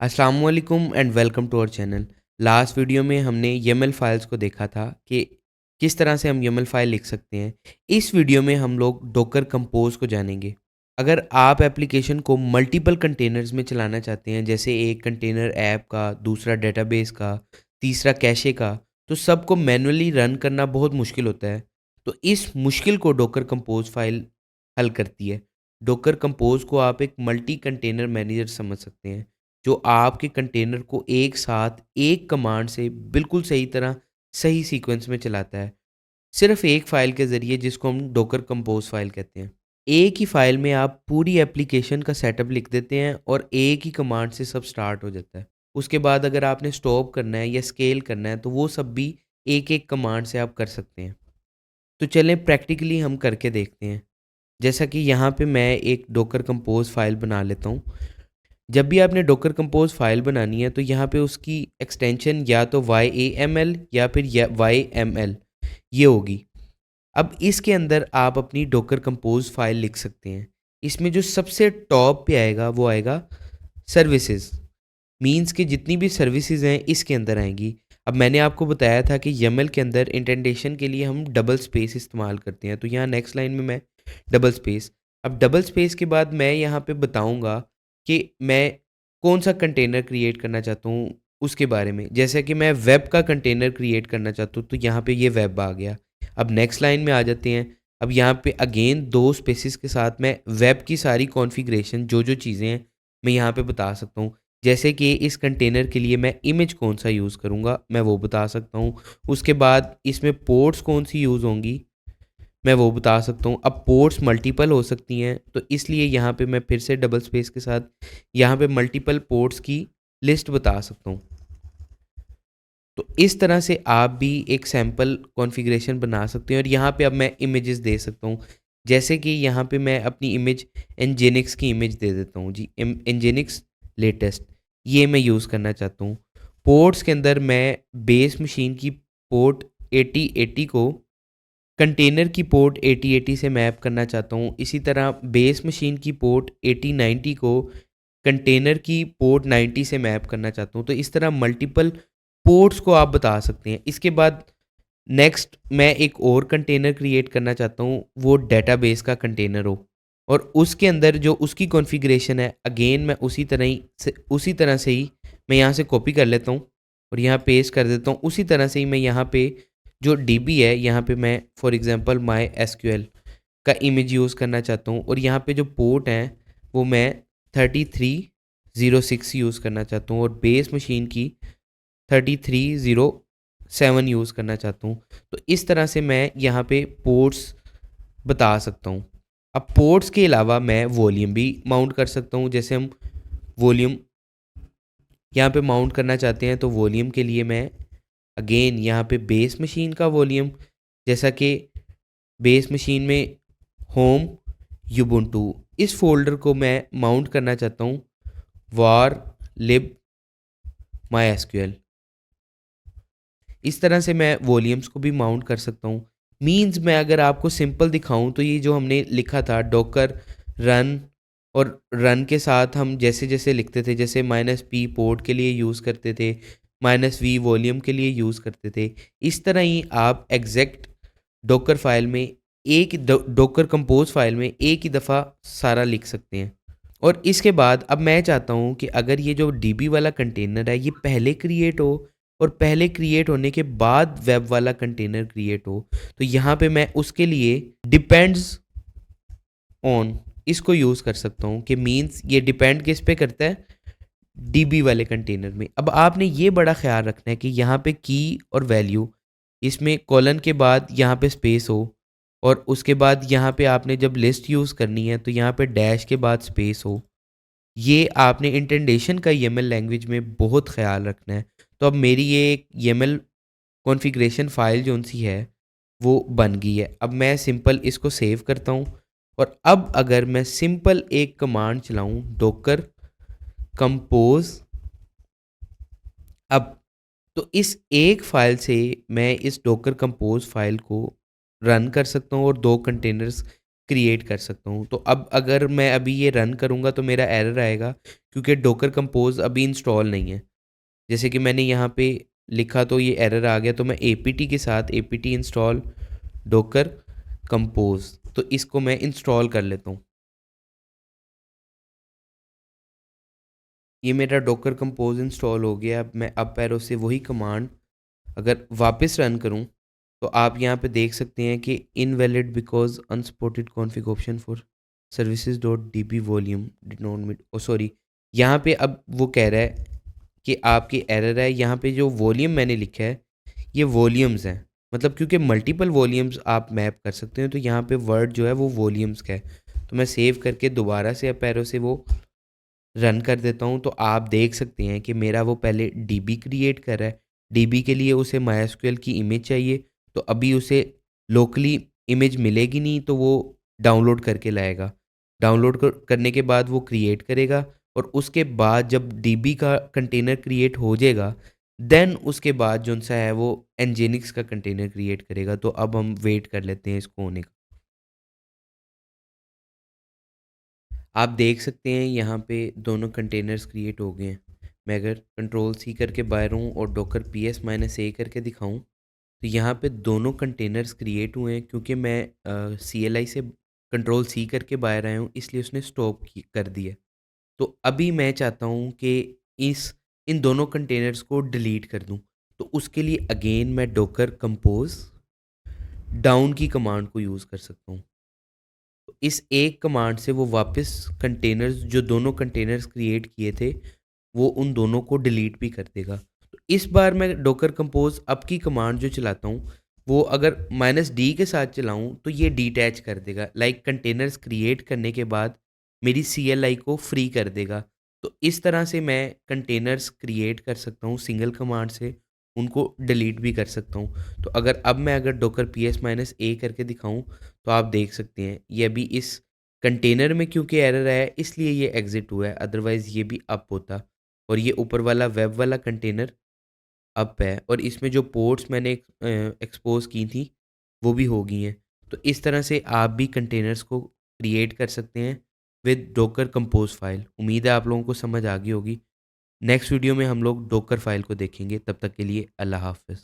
अस्सलाम वालेकुम and welcome to our channel. Last video में हमने YAML फाइल्स को देखा था कि किस तरह से हम YAML फाइल लिख सकते हैं। इस वीडियो में हम लोग डॉकर कंपोज को जानेंगे। अगर आप एप्लीकेशन को मल्टीपल कंटेनर्स में चलाना चाहते हैं, जैसे एक कंटेनर ऐप का, दूसरा डेटाबेस का, तीसरा कैशे का, तो सबको मैनुअली रन करना बहुत मुश्किल होता है। तो इस मुश्किल को डॉकर कंपोज फाइल हल करती है। डॉकर कंपोज को आप एक मल्टी कंटेनर मैनेजर समझ सकते हैं, जो आपके कंटेनर को एक साथ एक कमांड से बिल्कुल सही तरह सही सीक्वेंस में चलाता है, सिर्फ एक फाइल के ज़रिए, जिसको हम डॉकर कंपोज फाइल कहते हैं। एक ही फाइल में आप पूरी एप्लीकेशन का सेटअप लिख देते हैं और एक ही कमांड से सब स्टार्ट हो जाता है। उसके बाद अगर आपने स्टॉप करना है या स्केल करना है, तो वो सब भी एक एक कमांड से आप कर सकते हैं। तो चलें प्रैक्टिकली हम करके देखते हैं। जैसा कि यहाँ पे मैं एक डॉकर कंपोज फाइल बना लेता हूँ। जब भी आपने डॉकर कंपोज फाइल बनानी है, तो यहाँ पे उसकी एक्सटेंशन या तो YAML या फिर YML ये होगी। अब इसके अंदर आप अपनी डॉकर कंपोज फाइल लिख सकते हैं। इसमें जो सबसे टॉप पे आएगा वो आएगा सर्विसेज। मीन्स कि जितनी भी सर्विसेज हैं इसके अंदर आएंगी। अब मैंने आपको बताया था कि YAML के अंदर इंडेंटेशन के लिए हम डबल स्पेस इस्तेमाल करते हैं। तो यहाँ नेक्स्ट लाइन में मैं डबल स्पेस, अब डबल स्पेस के बाद मैं यहाँ पे बताऊँगा कि मैं कौन सा कंटेनर क्रिएट करना चाहता हूँ उसके बारे में। जैसे कि मैं वेब का कंटेनर क्रिएट करना चाहता हूँ, तो यहाँ पे ये वेब आ गया। अब नेक्स्ट लाइन में आ जाते हैं। अब यहाँ पे अगेन दो स्पेसिस के साथ मैं वेब की सारी कॉन्फ़िगरेशन जो जो चीज़ें हैं मैं यहाँ पे बता सकता हूँ। जैसे कि इस कंटेनर के लिए मैं इमेज कौन सा यूज़ करूँगा मैं वो बता सकता हूँ। उसके बाद इसमें पोर्ट्स कौन सी यूज़ होंगी मैं वो बता सकता हूँ। अब पोर्ट्स मल्टीपल हो सकती हैं, तो इसलिए यहाँ पे मैं फिर से डबल स्पेस के साथ यहाँ पे मल्टीपल पोर्ट्स की लिस्ट बता सकता हूँ। तो इस तरह से आप भी एक सैम्पल कॉन्फ़िगरेशन बना सकते हैं और यहाँ पे अब मैं इमेजेस दे सकता हूँ। जैसे कि यहाँ पे मैं अपनी इमेज एनजिनिक्स की इमेज दे देता हूँ जी, एनजिनिक्स लेटेस्ट ये मैं यूज़ करना चाहता हूँ। पोर्ट्स के अंदर मैं बेस मशीन की पोर्ट 8080 को कंटेनर की पोर्ट 8080 से मैप करना चाहता हूँ। इसी तरह बेस मशीन की पोर्ट 8090 को कंटेनर की पोर्ट 90 से मैप करना चाहता हूँ। तो इस तरह मल्टीपल पोर्ट्स को आप बता सकते हैं। इसके बाद नेक्स्ट मैं एक और कंटेनर क्रिएट करना चाहता हूँ, वो डेटाबेस का कंटेनर हो और उसके अंदर जो उसकी कॉन्फ़िगरेशन है अगेन मैं उसी तरह से ही मैं यहाँ से कॉपी कर लेता हूँ और यहाँ पेस्ट कर देता हूँ। उसी तरह से ही मैं यहाँ पे जो DB है, यहाँ पे मैं फॉर एग्जांपल MySQL का इमेज यूज़ करना चाहता हूँ और यहाँ पे जो पोर्ट हैं वो मैं 3306 यूज़ करना चाहता हूँ और बेस मशीन की 3307 यूज़ करना चाहता हूँ। तो इस तरह से मैं यहाँ पे पोर्ट्स बता सकता हूँ। अब पोर्ट्स के अलावा मैं वॉल्यूम भी माउंट कर सकता हूँ। जैसे हम वॉल्यूम यहाँ पे माउंट करना चाहते हैं, तो वॉल्यूम के लिए मैं अगेन यहाँ पे बेस मशीन का वॉल्यूम, जैसा कि बेस मशीन में होम यूबुंटू इस फोल्डर को मैं माउंट करना चाहता हूँ वार लिब MySQL। इस तरह से मैं वॉल्यूम्स को भी माउंट कर सकता हूँ। मीन्स मैं अगर आपको सिंपल दिखाऊं, तो ये जो हमने लिखा था डॉकर रन, और रन के साथ हम जैसे जैसे लिखते थे, जैसे -p पोर्ट के लिए यूज़ करते थे, -v वॉल्यूम के लिए यूज़ करते थे, इस तरह ही आप एग्जैक्ट डॉकर फाइल में एक डॉकर कंपोज फाइल में एक ही दफ़ा सारा लिख सकते हैं। और इसके बाद अब मैं चाहता हूँ कि अगर ये जो DB वाला कंटेनर है ये पहले क्रिएट हो और पहले क्रिएट होने के बाद वेब वाला कंटेनर क्रिएट हो, तो यहाँ पे मैं उसके लिए डिपेंड्स ऑन इसको यूज़ कर सकता हूँ कि मीन्स ये डिपेंड किस पे करता है, DB वाले कंटेनर में। अब आपने ये बड़ा ख्याल रखना है कि यहाँ पे की और वैल्यू, इसमें कॉलन के बाद यहाँ पे स्पेस हो और उसके बाद यहाँ पे आपने जब लिस्ट यूज़ करनी है तो यहाँ पे डैश के बाद स्पेस हो। ये आपने इंटेंडेशन का YAML लैंग्वेज में बहुत ख्याल रखना है। तो अब मेरी ये एक YAML कॉन्फ़िगरेशन फ़ाइल जो सी है वो बन गई है। अब मैं सिंपल इसको सेव करता हूँ और अब अगर मैं सिंपल एक कमांड चलाऊँ डॉकर कंपोज, अब तो इस एक फ़ाइल से मैं इस डॉकर कंपोज फाइल को रन कर सकता हूँ और दो कंटेनर्स क्रिएट कर सकता हूँ। तो अब अगर मैं अभी ये रन करूँगा तो मेरा एरर आएगा, क्योंकि डोकर कंपोज अभी इंस्टॉल नहीं है। जैसे कि मैंने यहाँ पे लिखा तो ये एरर आ गया, तो मैं एपीटी के साथ एपीटी इंस्टॉल डोकर कंपोज, तो इसको मैं इंस्टॉल कर लेता हूँ। ये मेरा डोकर कंपोज इंस्टॉल हो गया। अब मैं अप एरो से वही कमांड अगर वापस रन करूं तो आप यहाँ पे देख सकते हैं कि invalid because unsupported config option for services dot d b volume did not meet, oh sorry, यहाँ पे अब वो कह रहा है कि आपकी एरर है। यहाँ पे जो वॉल्यूम मैंने लिखा है ये वॉल्यूम्स हैं, मतलब क्योंकि मल्टीपल वॉल्यूम्स आप मैप कर सकते हो, तो यहाँ पे वर्ड जो है वो वॉल्यूम्स का है। तो मैं सेव करके दोबारा से अप एरो से वो रन कर देता हूँ, तो आप देख सकते हैं कि मेरा वो पहले डीबी क्रिएट कर रहा है। डीबी के लिए उसे मायस्क्यूएल की इमेज चाहिए, तो अभी उसे लोकली इमेज मिलेगी नहीं, तो वो डाउनलोड करके लाएगा। डाउनलोड करने के बाद वो क्रिएट करेगा, और उसके बाद जब डीबी का कंटेनर क्रिएट हो जाएगा, देन उसके बाद जो सा है वो एनजेनिक्स का कंटेनर क्रिएट करेगा। तो अब हम वेट कर लेते हैं इसको होने का। आप देख सकते हैं यहाँ पे दोनों कंटेनर्स क्रिएट हो गए हैं। मैं अगर कंट्रोल सी करके बाहर हूँ और डॉकर पी एस माइनस ए करके दिखाऊँ, तो यहाँ पे दोनों कंटेनर्स क्रिएट हुए हैं। क्योंकि मैं सी एल आई से कंट्रोल सी करके बाहर आया हूँ, इसलिए उसने स्टॉप कर दिया। तो अभी मैं चाहता हूँ कि इस इन दोनों कंटेनर्स को डिलीट कर दूँ। तो उसके लिए अगेन मैं डॉकर कंपोज डाउन की कमांड को यूज़ कर सकता हूँ। तो इस एक कमांड से वो वापस कंटेनर्स, जो दोनों कंटेनर्स क्रिएट किए थे, वो उन दोनों को डिलीट भी कर देगा। तो इस बार मैं डोकर कंपोज अप की कमांड जो चलाता हूँ, वो अगर -d के साथ चलाऊँ तो ये डिटैच कर देगा, लाइक कंटेनर्स क्रिएट करने के बाद मेरी CLI को फ्री कर देगा। तो इस तरह से मैं कंटेनर्स क्रिएट कर सकता हूँ सिंगल कमांड से, उनको डिलीट भी कर सकता हूँ। तो अगर डोकर PS-A करके दिखाऊँ, तो आप देख सकते हैं ये अभी इस कंटेनर में क्योंकि एरर आया है, इसलिए ये एग्ज़िट हुआ है, अदरवाइज़ ये भी अप होता। और ये ऊपर वाला वेब वाला कंटेनर अप है, और इसमें जो पोर्ट्स मैंने एक्सपोज़ की थी वो भी हो गई हैं। तो इस तरह से आप भी कंटेनर्स को क्रिएट कर सकते हैं विद डोकर कंपोज फाइल। उम्मीद है आप लोगों को समझ आ गई होगी। नेक्स्ट वीडियो में हम लोग डोकर फाइल को देखेंगे। तब तक के लिए अल्लाह हाफ़िज़।